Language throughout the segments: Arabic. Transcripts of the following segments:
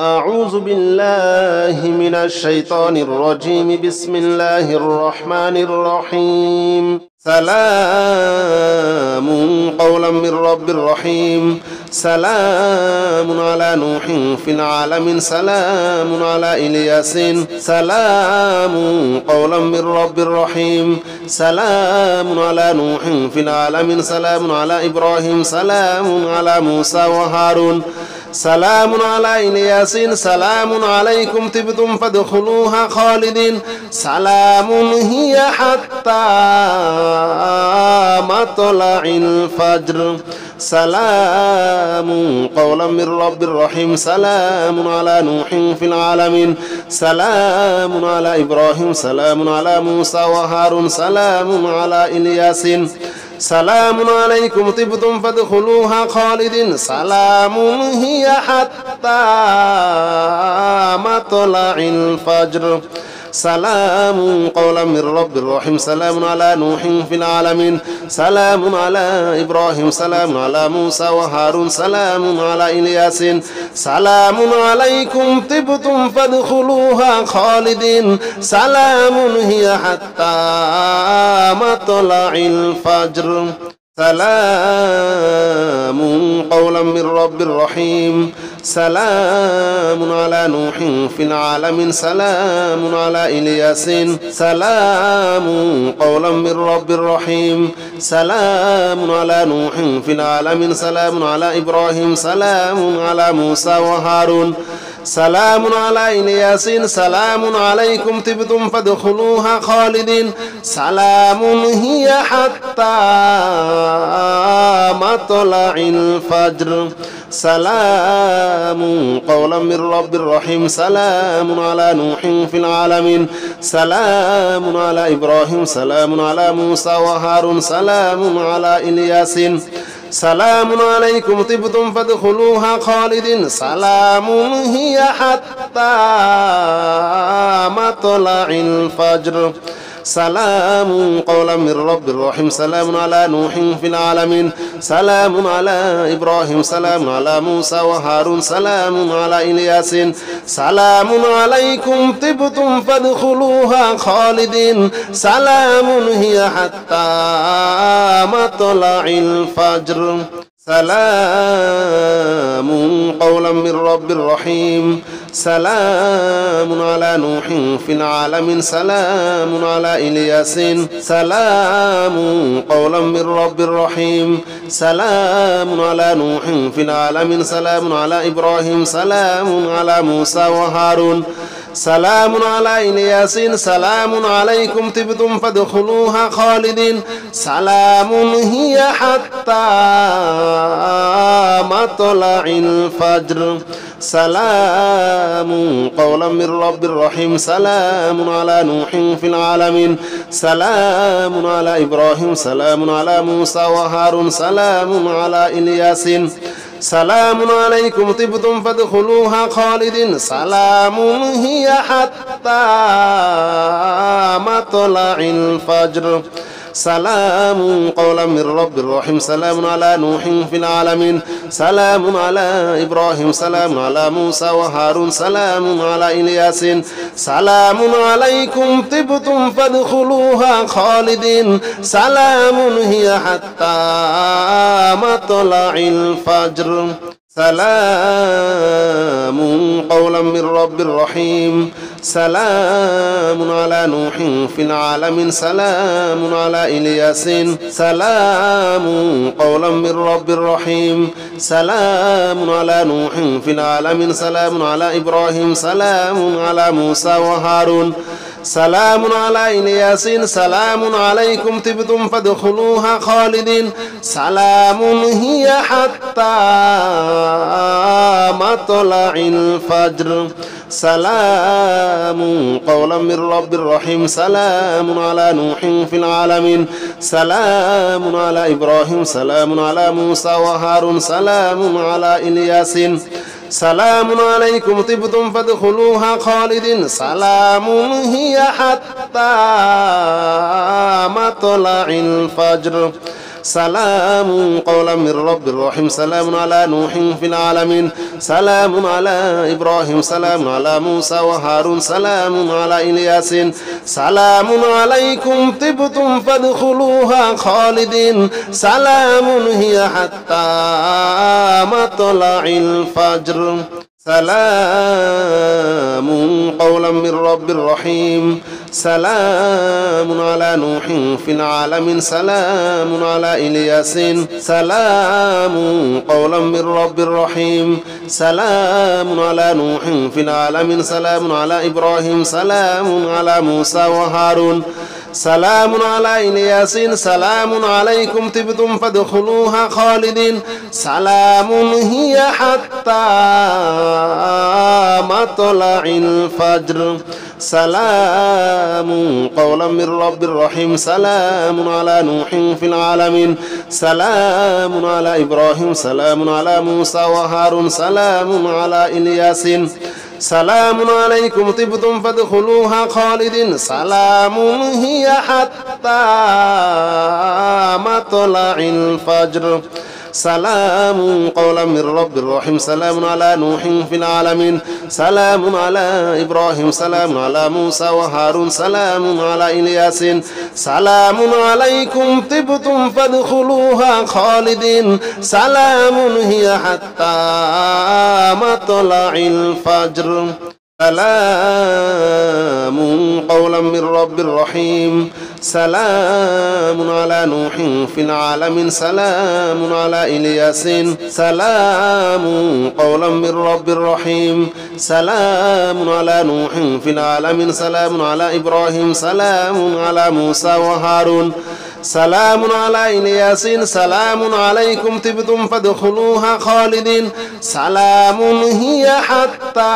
أعوذ بالله من الشيطان الرجيم بسم الله الرحمن الرحيم سلام قولا من رب رحيم سلام على نوح في العالمين سلام على إلياس سلام قولا من رب رحيم سلام على نوح في العالمين سلام على إبراهيم سلام على موسى وهارون سلام على إلياس سلام عليكم طبتم فادخلوها خالدين سلام هي حتى مطلع الفجر سلام قولا من رب رحيم سلام على نوح في العالمين سلام على إبراهيم سلام على موسى وهارون سلام على إلياس سلام عليكم طبتم فادخلوها خالدين سلام هي حتى مطلع الفجر سلام قولا من رب رحيم سلام على نوح في العالمين سلام على إبراهيم سلام على موسى وهارون سلام على إلياس سلام عليكم طبتم فادخلوها خالدين سلام هي حتى مطلع الفجر سلام قولا من رب رحيم سلام على نوح في العالمين سلام على إلياس سلام قولا من رب رحيم سلام على نوح في العالمين سلام على إبراهيم سلام على موسى وهارون سلام على إلياس سلام عليكم طبتم فادخلوها خالدين سلام هي حتى مطلع الفجر سلام قولا من رب رحيم سلام على نوح في العالمين سلام على إبراهيم سلام على موسى وهارون سلام على إلياس سلام عليكم طبتم فادخلوها خالدين سلام هي حتى مطلع الفجر سلام قولا من رب رحيم سلام على نوح في العالمين سلام على إبراهيم سلام على موسى وهارون سلام على إلياس سلام عليكم طبتم فادخلوها خالدين سلام هي حتى مطلع الفجر سلام قولا من رب رحيم سلام على نوح في العالمين سلام على إلياس سلام قولا من رب رحيم سلام على نوح في العالمين سلام على إبراهيم سلام على موسى وهارون سلام على إلياس سلام عليكم طبتم فادخلوها خالدين سلام هي حتى مطلع الفجر سلام قولا من رب رحيم سلام على نوح في العالمين سلام على إبراهيم سلام على موسى وهارون سلام على إلياس سلام عليكم طبتم فادخلوها خالدين سلام هي حتى مطلع الفجر سلام قولا من رب رحيم سلام على نوح في العالمين سلام على إبراهيم سلام على موسى وهارون سلام على إلياس سلام عليكم طبتم فادخلوها خالدين سلام هي حتى مطلع الفجر سلام قولا من رب رحيم سلام على نوح في العالمين سلام على إلياس سلام قولا من رب رحيم سلام على نوح في العالمين سلام على إبراهيم سلام على موسى وهارون سلام على إلياس سلام عليكم طبتم فادخلوها خالدين سلام هي حتى مطلع الفجر سلام قولا من رب رحيم سلام على نوح في العالمين سلام على إبراهيم سلام على موسى وهارون سلام على إلياس سلام عليكم طبتم فادخلوها خالدين سلام هي حتى مطلع الفجر سلام قولا من رب رحيم سلام على نوح في العالمين سلام على إبراهيم سلام على موسى وهارون سلام على إلياس سلام عليكم طبتم فادخلوها خالدين سلام هي حتى مطلع الفجر سلام قولا من رب رحيم سلام على نوح في العالمين سلام على إلياس سلام قولا من رب رحيم سلام على نوح في العالمين سلام على إبراهيم سلام على موسى وهارون سلام على إلياس سلام عليكم طبتم فادخلوها خالدين سلام هي حتى مطلع الفجر سلام قولا من رب رحيم سلام على نوح في العالمين سلام على إبراهيم سلام على موسى وهارون سلام على إلياس سلام عليكم طبتم فادخلوها خالدين سلام هي حتى مطلع الفجر سلام قولا من رب رحيم سلام على نوح في العالمين سلام على إبراهيم سلام على موسى وهارون سلام على إلياس سلام عليكم طبتم فادخلوها خالدين سلام هي حتى مطلع الفجر سلام قولا من رب رحيم سلام على نوح في العالمين سلام على إلياس سلام قولا من رب رحيم سلام على نوح في العالمين سلام على إبراهيم سلام على موسى وهارون سلام على إلياس سلام عليكم طبتم فادخلوها خالدين سلام هي حتى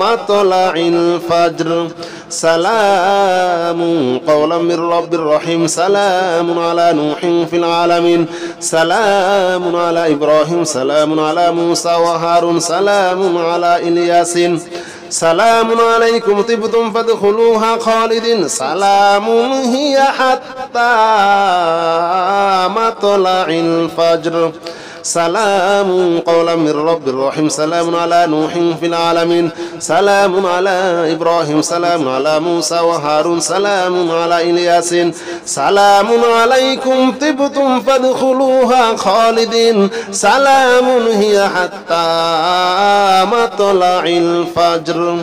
مطلع الفجر سلام قولا من رب رحيم سلام على نوح في العالمين سلام على إبراهيم سلام على موسى وهارون سلام على إلياس سلام عليكم طبتم فادخلوها خالدين سلام هي حتى مطلع الفجر سلام قولا من رب رحيم سلام على نوح في العالمين سلام على إبراهيم سلام على موسى وهارون سلام على إلياس سلام عليكم طبتم فادخلوها خالدين سلام هي حتى مطلع الفجر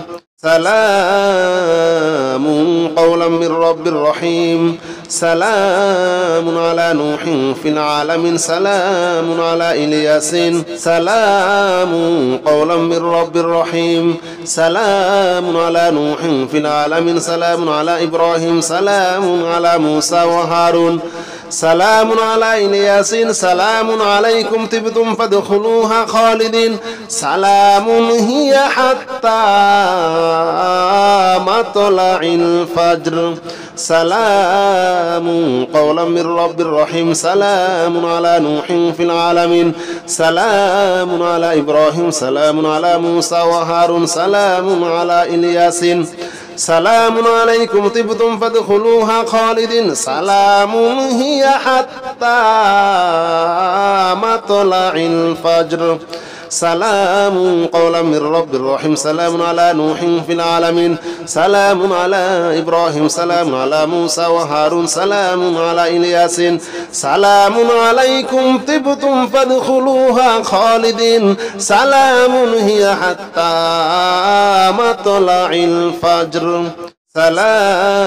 سلام قولا من رب رحيم سلام على نوح في العالمين سلام على إلياس سلام قولا من رب رحيم سلام على نوح في العالمين سلام على إبراهيم سلام على موسى وهارون سلام على إلياس سلام عليكم طبتم فادخلوها خالدين سلام هي حتى مطلع الفجر سلام قولا من رب رحيم سلام على نوح في العالمين سلام على إبراهيم سلام على موسى وهارون سلام على إلياس سلام عليكم طبتم فادخلوها خالدين سلام هي حتى مطلع الفجر سلام قولا من رب رحيم سلام على نوح في العالمين سلام على إبراهيم سلام على موسى وهارون سلام على إلياس سلام عليكم طبتم فادخلوها خالدين سلام هي حتى مطلع الفجر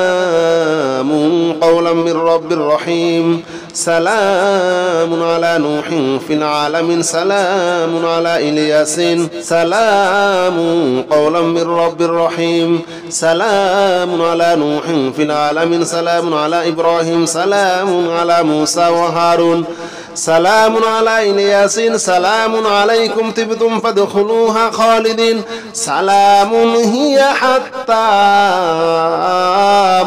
سلام قولا من رب رحيم سلام على نوح في العالمين سلام على إلياس سلام قولا من رب رحيم سلام على نوح في العالمين سلام على إبراهيم سلام على موسى وهارون سلام على إلياس سلام عليكم طبتم فادخلوها خالدين سلام هي حتى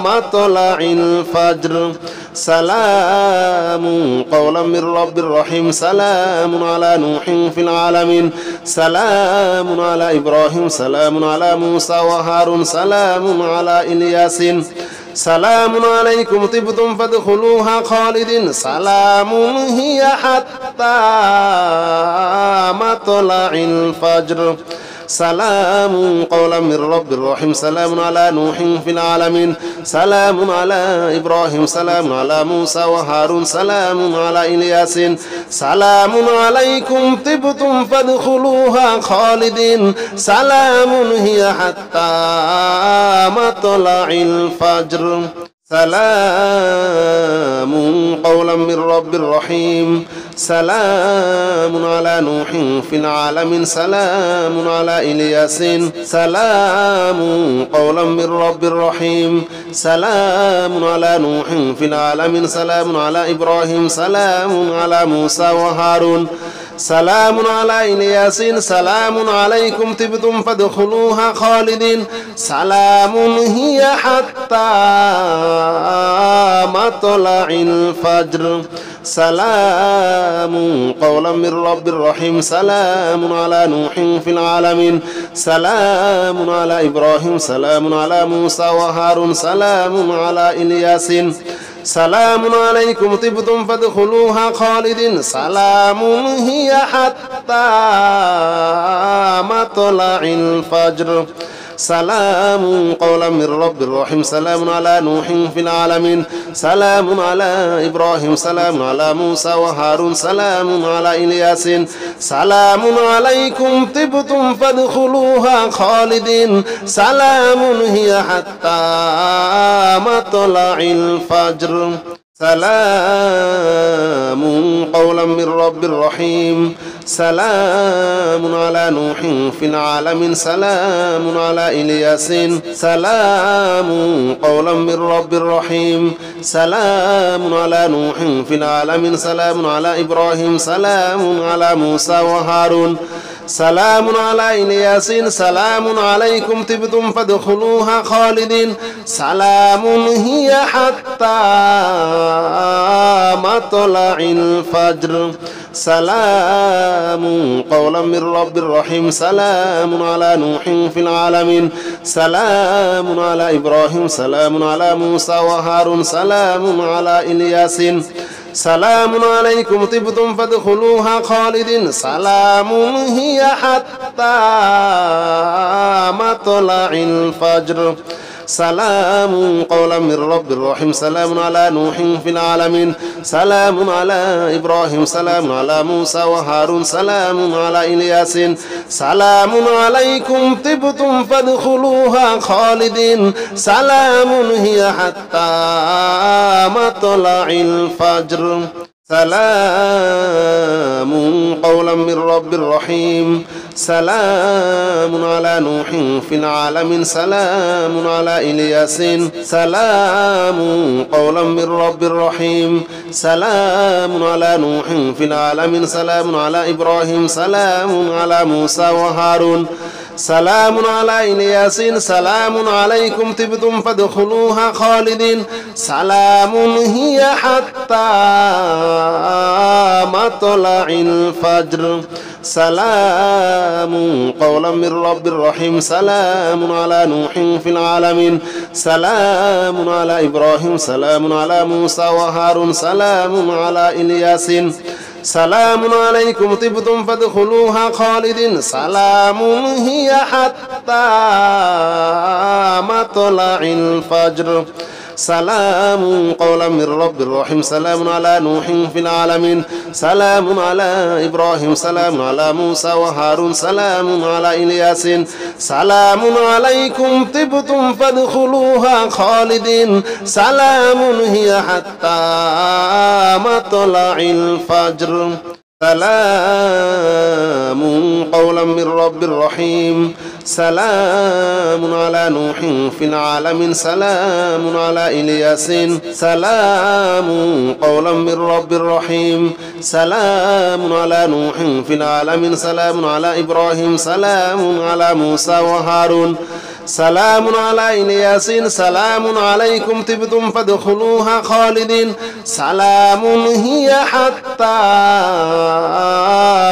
مطلع الفجر سلام قولا من رب رحيم سلام على نوح في العالمين سلام على إبراهيم سلام على موسى وهارون سلام على إلياس سلام عليكم طبتم فادخلوها خالدين سلام هي حتى مطلع الفجر سلام قولا من رب رحيم سلام على نوح في العالمين سلام على إبراهيم سلام على موسى وهارون سلام على إلياس سلام عليكم طبتم فادخلوها خالدين سلام هي حتى مطلع الفجر سلام قولا من رب رحيم سلام على نوح في العالمين سلام على إلياس سلام قولا من رب رحيم سلام على نوح في العالمين سلام على إبراهيم سلام على موسى وهارون سلام على إلياس سلام عليكم طبتم فادخلوها خالدين سلام هي حتى مطلع الفجر سلام قولا من رب رحيم سلام على نوح في العالمين سلام على إبراهيم سلام على موسى وهارون سلام على إلياس سلام عليكم طبتم فادخلوها خالدين سلام هي حتى مطلع الفجر سلام قولا من رب رحيم سلام على نوح في العالمين سلام على إبراهيم سلام على موسى وهارون سلام على إلياس سلام عليكم طبتم فادخلوها خالدين سلام هي حتى مطلع الفجر سلام قولا من رب رحيم سلام على نوح في العالمين سلام على إلياس سلام قولا من رب رحيم سلام على نوح في العالمين سلام على إبراهيم سلام على موسى وهارون سلام على إلياس سلام عليكم طبتم فادخلوها خالدين سلام هي حتى مطلع الفجر سلام قولا من رب رحيم سلام على نوح في العالمين سلام على إبراهيم سلام على موسى وهارون سلام على إلياس سلام عليكم طبتم فادخلوها خالدين سلام هي حتى مطلع الفجر سلام قولا من رب رحيم سلام على نوح في العالمين سلام على إبراهيم سلام على موسى وهارون سلام على إلياس سلام عليكم طبتم فادخلوها خالدين سلام هي حتى مطلع الفجر سلام قولا من رب رحيم سلام على نوح في العالمين سلام على إلياس سلام قولا من رب رحيم سلام على نوح في العالمين سلام على إبراهيم سلام على موسى وهارون سلام على إلياس سلام عليكم طبتم فادخلوها خالدين سلام هي حتى مطلع الفجر سلام قولا من رب رحيم سلام على نوح في العالمين سلام على إبراهيم سلام على موسى وهارون سلام على إلياس سلام عليكم طبتم فادخلوها خالدين سلام هي حتى مطلع الفجر سلام قولا من رب رحيم سلام على نوح في العالمين سلام على إبراهيم سلام على موسى وهارون سلام على إلياس سلام عليكم طبتم فادخلوها خالدين سلام هي حتى مطلع الفجر سلام قولا من رب رحيم سلام على نوح في العالمين سلام على إلياس سلام قولا من رب رحيم سلام على نوح في العالمين سلام على إبراهيم سلام على موسى وهارون سلام على إلياس سلام عليكم طبتم فادخلوها خالدين سلام هي حتى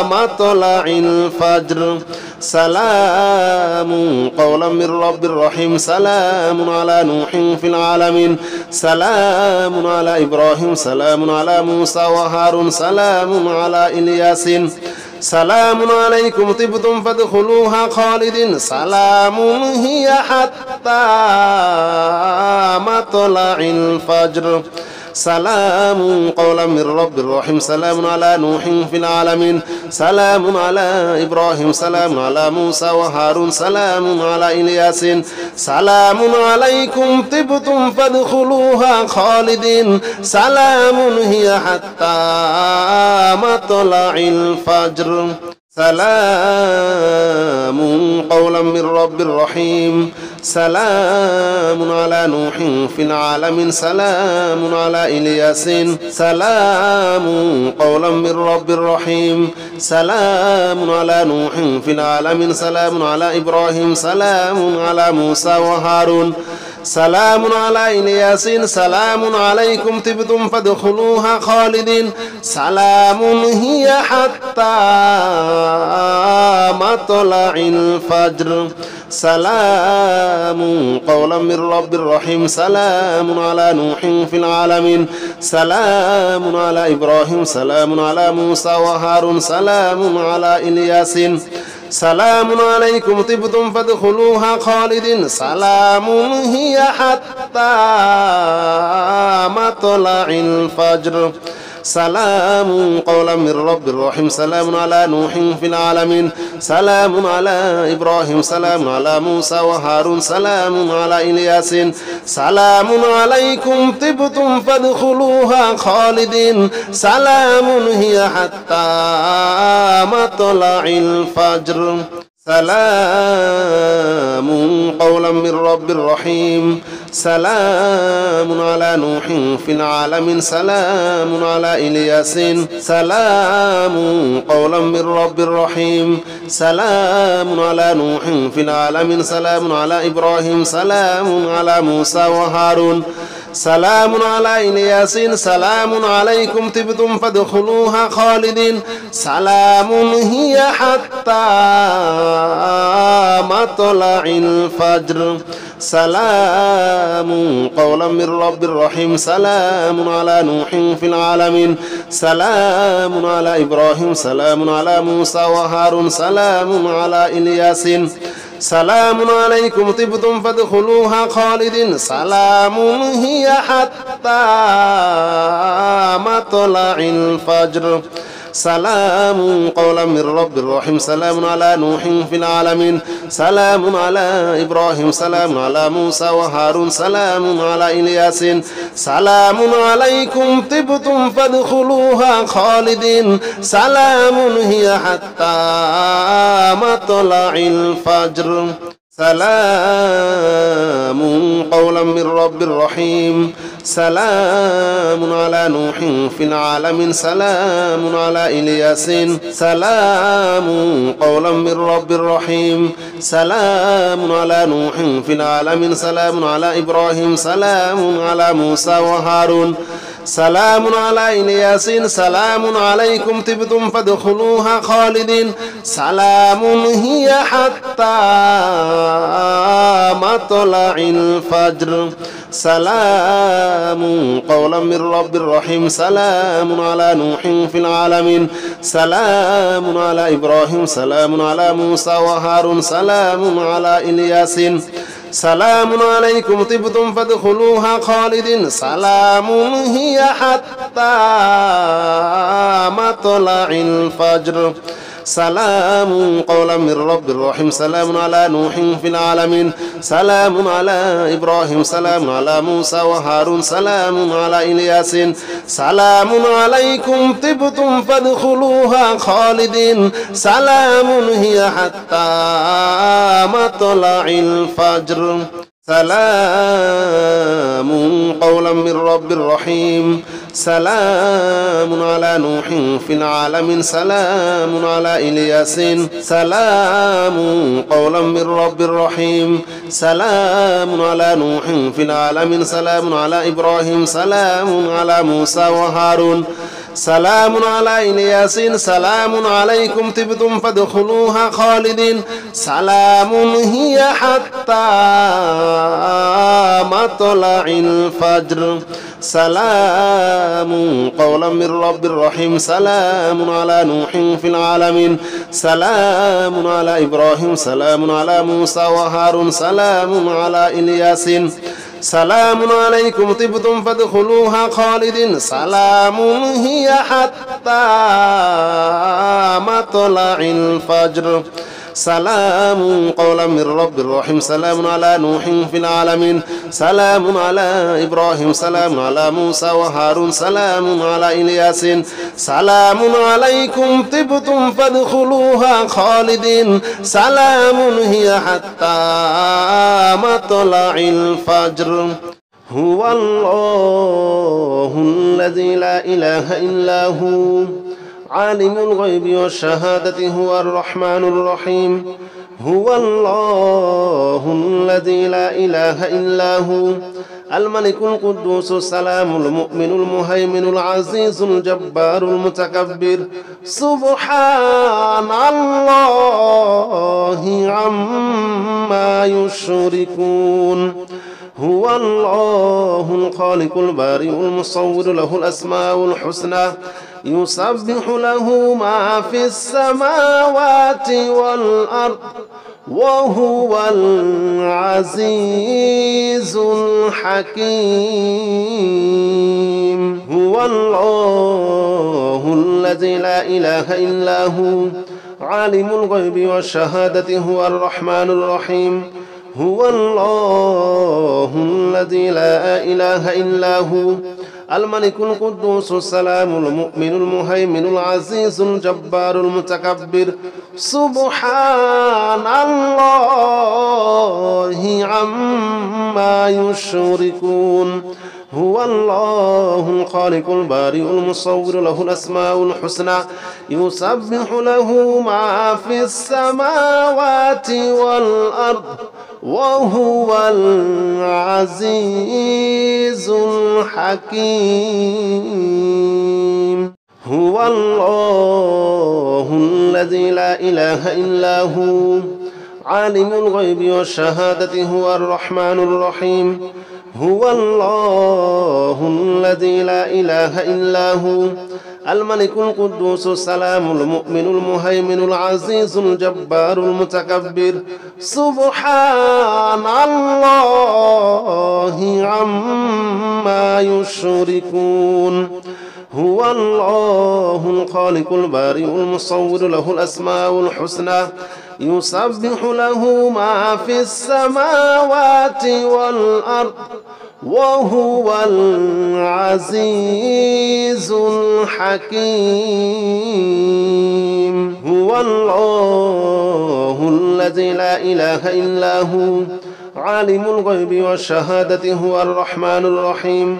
مطلع الفجر سلام قولا من رب رحيم سلام على نوح في العالمين سلام على إبراهيم سلام على موسى وهارون سلام على إلياس سلام عليكم طبتم فادخلوها خالدين سلام هي حتى مطلع الفجر سلام قولا من رب رحيم سلام على نوح في العالمين سلام على إبراهيم سلام على موسى وهارون سلام على إلياس سلام عليكم طبتم فادخلوها خالدين سلام هي حتى مطلع الفجر سلام قولا من رب رحيم سلام على نوح في العالمين سلام على إلياس سلام قولا من رب رحيم سلام على نوح في العالمين سلام على إبراهيم سلام على موسى وهارون سلام على إلياس سلام عليكم طبتم فادخلوها خالدين سلام هي حتى مطلع الفجر سلام قولا من رب رحيم سلام على نوح في العالمين سلام على إبراهيم سلام على موسى وهارون سلام على إلياس سلام عليكم طبتم فادخلوها خالدين سلام هي حتى مطلع الفجر سلام قولا من رب رحيم سلام على نوح في العالمين سلام على إبراهيم سلام على موسى وهارون سلام على إلياس سلام عليكم طبتم فادخلوها خالدين سلام هي حتى مطلع الفجر سلام قولا من رب رحيم سلام على نوح في العالمين سلام على إلياس سلام قولا من رب رحيم سلام على نوح في العالمين سلام على إبراهيم سلام على موسى وهارون سلام على إلياس سلام عليكم طبتم فادخلوها خالدين سلام هي حتى مطلع الفجر سلام قولا من رب رحيم سلام على نوح في العالمين سلام على إبراهيم سلام على موسى وهارون سلام على إلياس سلام عليكم طبتم فادخلوها خالدين سلام هي حتى مطلع الفجر سلام قولا من رب رحيم سلام على نوح في العالمين سلام على إبراهيم سلام على موسى وهارون سلام على إلياس سلام عليكم طبتم فادخلوها خالدين سلام هي حتى مطلع الفجر سلام قولا من رب رحيم سلام على نوح في العالمين سلام على إلياس سلام قولا من رب رحيم سلام على نوح في العالمين سلام على إبراهيم سلام على موسى وهارون سلام على إلياس سلام عليكم طبتم فادخلوها خالدين سلام هي حتى مطلع الفجر سلام قولا من رب رحيم سلام على نوح في العالمين سلام على إبراهيم سلام على موسى وهارون سلام على إلياس سلام عليكم طبتم فادخلوها خالدين سلام هي حتى مطلع الفجر سلام قولا من رب رحيم سلام على نوح في العالمين سلام على إبراهيم سلام على موسى وهارون سلام على إلياس سلام عليكم طبتم فادخلوها خالدين سلام هي حتى مطلع الفجر سلام قولا من رب رحيم سلام على نوح في العالمين سلام على إلياس سلام قولا من رب رحيم سلام على نوح في العالمين سلام على إبراهيم سلام على موسى وهارون سلام على الياسين سلام عليكم طبتم فادخلوها خالدين سلام هي حتى مطلع الفجر سلام قولا من رب رحيم سلام على نوح في العالمين سلام على إبراهيم سلام على موسى وهارون سلام على الياسين سلام عليكم طبتم فادخلوها خالدين سلام هي حتى مطلع الفجر سلام قولا من رب رحيم سلام على نوح في العالمين سلام على إبراهيم سلام على موسى وهارون سلام على الياسين سلام عليكم طبتم فادخلوها خالدين سلام هي حتى مطلع الفجر هو الله الذي لا إله إلا هو عالم الغيب والشهادة هو الرحمن الرحيم هو الله الذي لا إله إلا هو الملك القدوس السلام المؤمن المهيمن العزيز الجبار المتكبر سبحان الله عما يشركون هو الله الخالق البارئ المصور له الأسماء الحسنى يسبح له ما في السماوات والأرض وهو العزيز الحكيم هو الله الذي لا إله إلا هو عالم الغيب والشهادة هو الرحمن الرحيم هو الله الذي لا إله إلا هو الملك القدوس السلام المؤمن المهيمن العزيز الجبار المتكبر سبحان الله عما يشركون هو الله الخالق البارئ المصور له الأسماء الحسنى يسبح له ما في السماوات والأرض وهو العزيز الحكيم هو الله الذي لا إله إلا هو عالم الغيب والشهادة هو الرحمن الرحيم هو الله الذي لا إله إلا هو الملك القدوس السلام المؤمن المهيمن العزيز الجبار المتكبر سبحان الله عما يشركون هو الله الخالق البارئ المصور له الأسماء الحسنى يسبح له ما في السماوات والأرض وهو العزيز الحكيم هو الله الذي لا إله إلا هو عالم الغيب والشهادة هو الرحمن الرحيم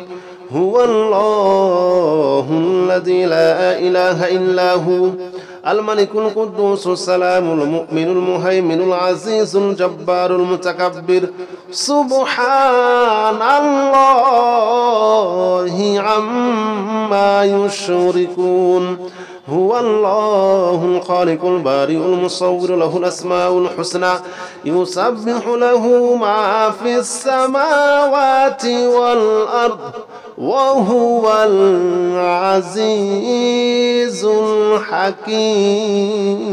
هو الله الذي لا إله إلا هو الملك القدوس السلام المؤمن المهيمن العزيز الجبار المتكبر سبحان الله عما يشركون هو الله الخالق البارئ المصور له الأسماء الحسنى يسبح له ما في السماوات والأرض وهو العزيز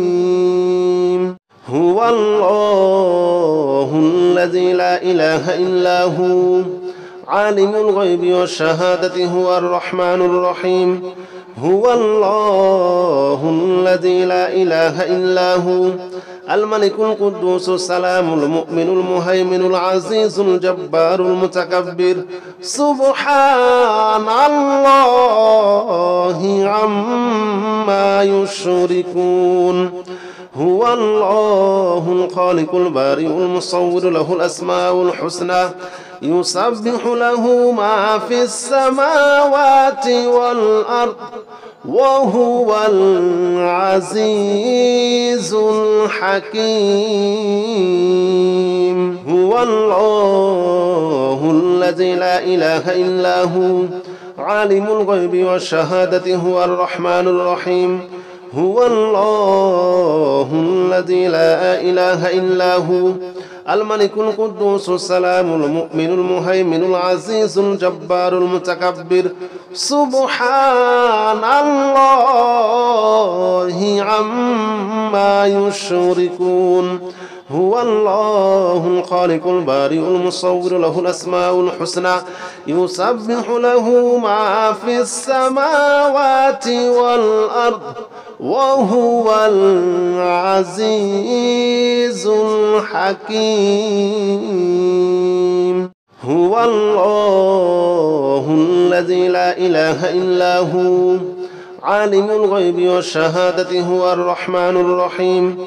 الحكيم هو الله الذي لا إله إلا هو عالم الغيب والشهادة هو الرحمن الرحيم هو الله الذي لا إله إلا هو الملك القدوس السلام المؤمن المهيمن العزيز الجبار المتكبر سبحان الله عما يشركون هو الله الخالق البارئ المصور له الأسماء الحسنى يسبح له ما في السماوات والأرض وهو العزيز الحكيم هو الله الذي لا إله إلا هو عالم الغيب والشهادة هو الرحمن الرحيم هو الله الذي لا إله إلا هو الملك القدوس السلام المؤمن المهيمن العزيز الجبار المتكبر سبحان الله عما يشركون هو الله الخالق البارئ المصور له الأسماء الحسنى يسبح له ما في السماوات والأرض وهو العزيز الحكيم هو الله الذي لا إله إلا هو عالم الغيب والشهادة هو الرحمن الرحيم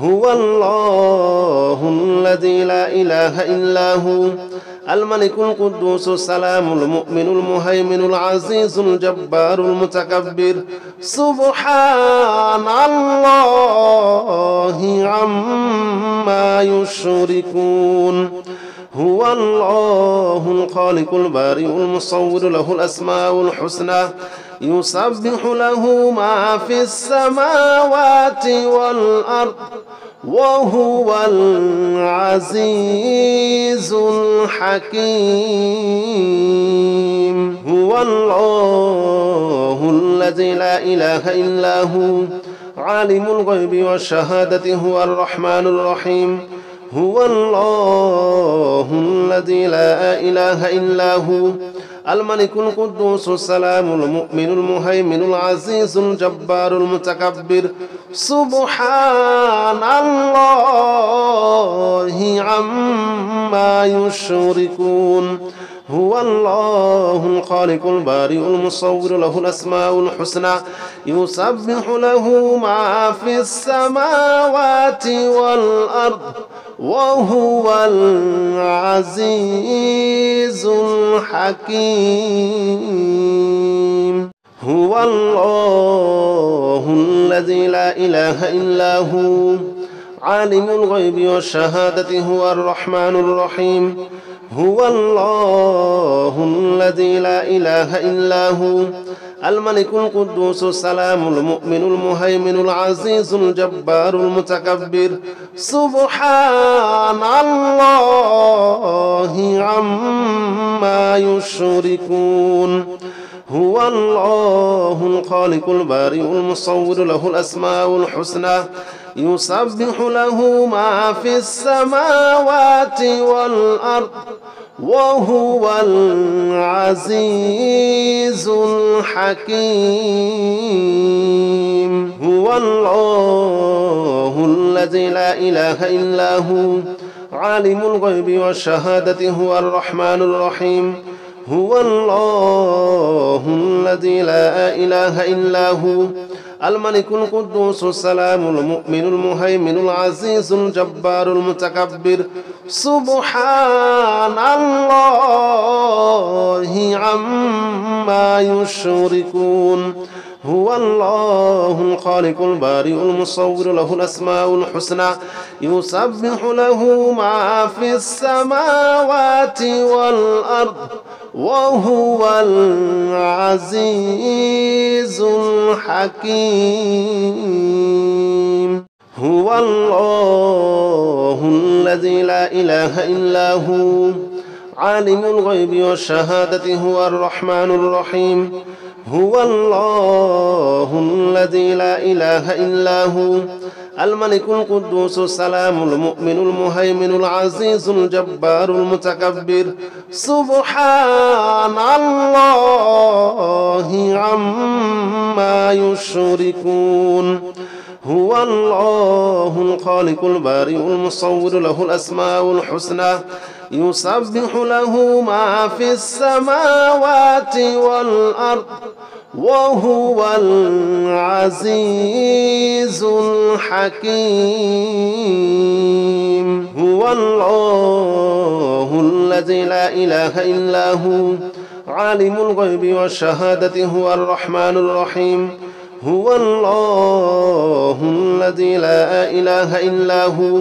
هو الله الذي لا إله إلا هو الملك القدوس السلام المؤمن المهيمن العزيز الجبار المتكبر سبحان الله عما يشركون هو الله الخالق البارئ المصور له الأسماء الحسنى يسبح له ما في السماوات والأرض وهو العزيز الحكيم هو الله الذي لا إله إلا هو عالم الغيب والشهادة هو الرحمن الرحيم هو الله الذي لا إله إلا هو الملك القدوس السلام المؤمن المهيمن العزيز الجبار المتكبر سبحان الله عما يشركون هو الله الخالق البارئ المصور له الأسماء الحسنى يسبح له ما في السماوات والأرض وهو العزيز الحكيم هو الله الذي لا إله إلا هو عالم الغيب والشهادة هو الرحمن الرحيم هو الله الذي لا إله إلا هو الملك القدوس السلام المؤمن المهيمن العزيز الجبار المتكبر سبحان الله عما يشركون هو الله الخالق البارئ المصور له الأسماء الحسنى يسبح له ما في السماوات والأرض وهو العزيز الحكيم هو الله الذي لا إله إلا هو عالم الغيب والشهادة هو الرحمن الرحيم هو الله الذي لا إله إلا هو الملك القدوس السلام المؤمن المهيمن العزيز الجبار المتكبر سبحان الله عما يشركون هو الله الخالق البارئ المصور له الأسماء الحسنى يسبح له ما في السماوات والأرض وهو العزيز الحكيم هو الله الذي لا إله إلا هو عالم الغيب والشهادة هو الرحمن الرحيم هو الله الذي لا إله إلا هو الملك القدوس السلام المؤمن المهيمن العزيز الجبار المتكبر سبحان الله عما يشركون هو الله الخالق البارئ المصور له الأسماء الحسنى يسبح له ما في السماوات والأرض وهو العزيز الحكيم هو الله الذي لا إله إلا هو عالم الغيب والشهادة هو الرحمن الرحيم هو الله الذي لا إله إلا هو